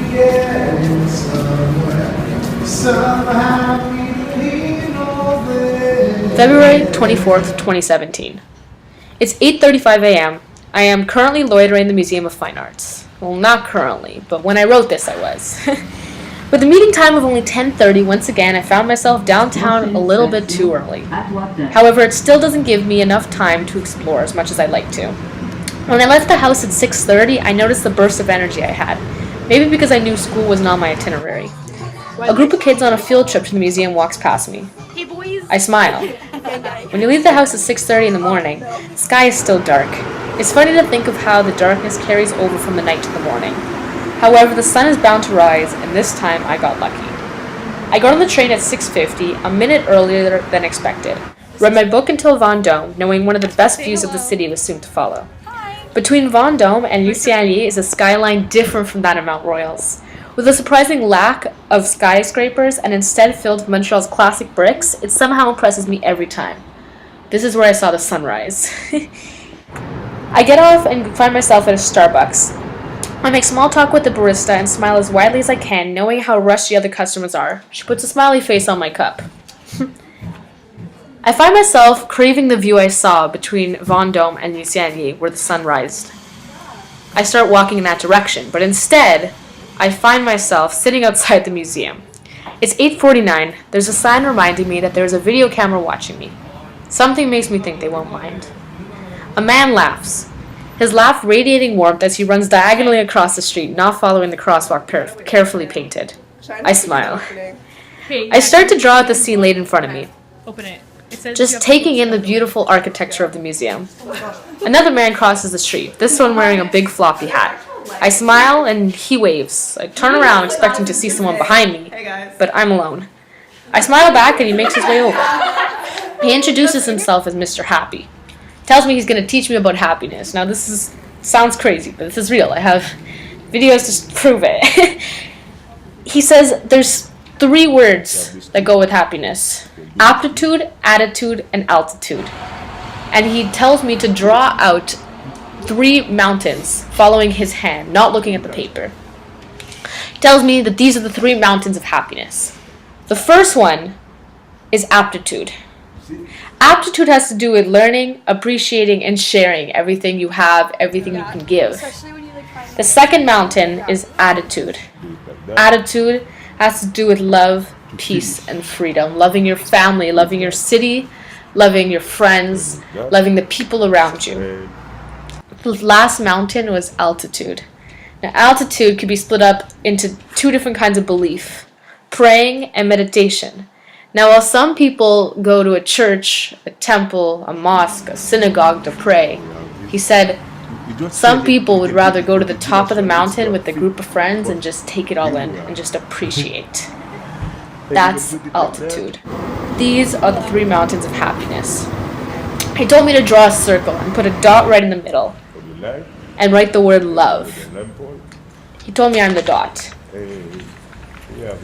getting somewhere. Somehow we lean over. February 24th, 2017. It's 8:35 a.m. I am currently loitering in the Museum of Fine Arts. Well, not currently, but when I wrote this, I was. With the meeting time of only 10:30, once again, I found myself downtown a little bit too early. However, it still doesn't give me enough time to explore as much as I'd like to. When I left the house at 6:30, I noticed the burst of energy I had. Maybe because I knew school was not my itinerary. A group of kids on a field trip to the museum walks past me. Hey boys! I smile. When you leave the house at 6:30 in the morning, the sky is still dark. It's funny to think of how the darkness carries over from the night to the morning. However, the sun is bound to rise, and this time I got lucky. I got on the train at 6:50, a minute earlier than expected. Read my book until Vendôme, knowing one of the best views of the city was soon to follow. Between Vendôme and Luciani is a skyline different from that of Mount Royal's. With a surprising lack of skyscrapers and instead filled with Montreal's classic bricks, it somehow impresses me every time. This is where I saw the sunrise. I get off and find myself at a Starbucks. I make small talk with the barista and smile as widely as I can, knowing how rushed the other customers are. She puts a smiley face on my cup. I find myself craving the view I saw between Vendôme and Luciani, where the sun rised. I start walking in that direction, but instead, I find myself sitting outside the museum. It's 8:49. There's a sign reminding me that there's a video camera watching me. Something makes me think they won't mind. A man laughs, his laugh radiating warmth as he runs diagonally across the street, not following the crosswalk carefully painted. I smile. I start to draw out the scene laid in front of me, Open it. It says just taking in the beautiful architecture of the museum. Another man crosses the street, this one wearing a big floppy hat. I smile and he waves. I turn around expecting to see someone behind me, but I'm alone. I smile back and he makes his way over. He introduces himself as Mr. Happy. Tells me he's going to teach me about happiness. Now sounds crazy, but this is real. I have videos to prove it. He says there's 3 words that go with happiness: aptitude, attitude, and altitude. And he tells me to draw out 3 mountains following his hand, not looking at the paper. He tells me that these are the 3 mountains of happiness. The first one is aptitude. Aptitude has to do with learning, appreciating, and sharing everything you have, everything you can give. The second mountain is attitude. Attitude has to do with love, peace, and freedom. Loving your family, loving your city, loving your friends, loving the people around you. The last mountain was altitude. Now, altitude could be split up into 2 different kinds of belief: praying and meditation. Now, while some people go to a church, a temple, a mosque, a synagogue to pray, he said some people would rather go to the top of the mountain with a group of friends and just take it all in and just appreciate. That's altitude. These are the 3 mountains of happiness. He told me to draw a circle and put a dot right in the middle and write the word love. He told me I'm the dot.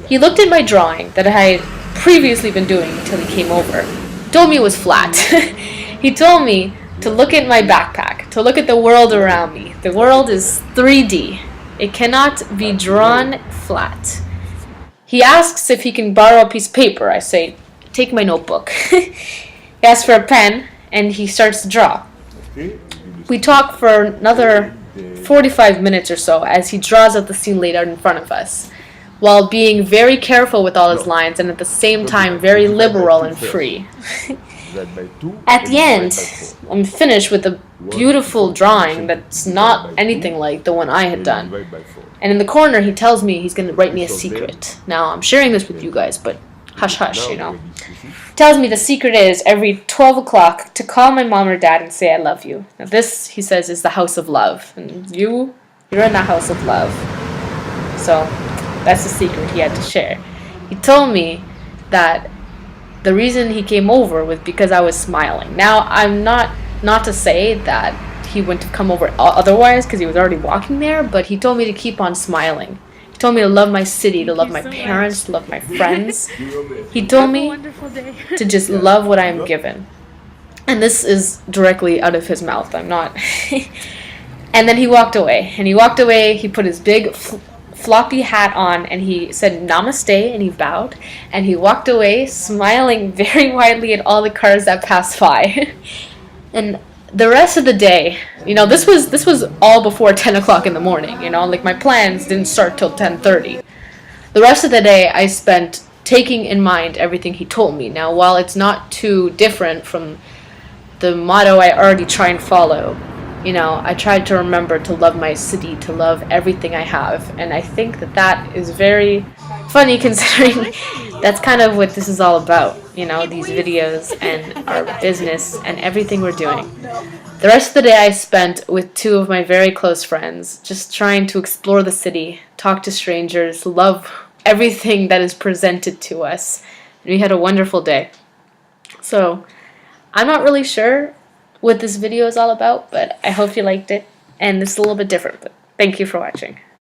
He looked at my drawing that I had previously been doing until he came over. He told me it was flat. He told me to look at my backpack, to look at the world around me. The world is 3D. It cannot be drawn flat. He asks if he can borrow a piece of paper. I say, take my notebook. He asks for a pen, and he starts to draw. We talk for another 45 minutes or so as he draws out the scene laid out in front of us, while being very careful with all his lines and at the same time very liberal and free. At the end, I'm finished with a beautiful drawing that's not anything like the one I had done. And in the corner, he tells me he's going to write me a secret. Now, I'm sharing this with you guys, but hush hush, you know. He tells me the secret is every 12 o'clock to call my mom or dad and say I love you. Now this, he says, is the house of love. And you're in the house of love. So that's the secret he had to share. He told me that the reason he came over was because I was smiling. Now, I'm not to say that he wouldn't have come over otherwise because he was already walking there, but he told me to keep on smiling. He told me to love my city, to love my parents, to love my friends. He told me to just love what I am given. And this is directly out of his mouth. I'm not. And then he walked away. And he walked away, he put his big floppy hat on, and he said namaste, and he bowed, and he walked away smiling very widely at all the cars that passed by. And the rest of the day, this was all before 10 o'clock in the morning, like my plans didn't start till 10:30. The rest of the day I spent taking in mind everything he told me. Now, while it's not too different from the motto I already try and follow, I tried to remember to love my city, to love everything I have. And I think that is very funny considering that's kind of what this is all about, these videos and our business and everything we're doing. The rest of the day I spent with two of my very close friends, just trying to explore the city, talk to strangers, love everything that is presented to us. And we had a wonderful day. So, I'm not really sure what this video is all about, but I hope you liked it. And it's a little bit different, but thank you for watching.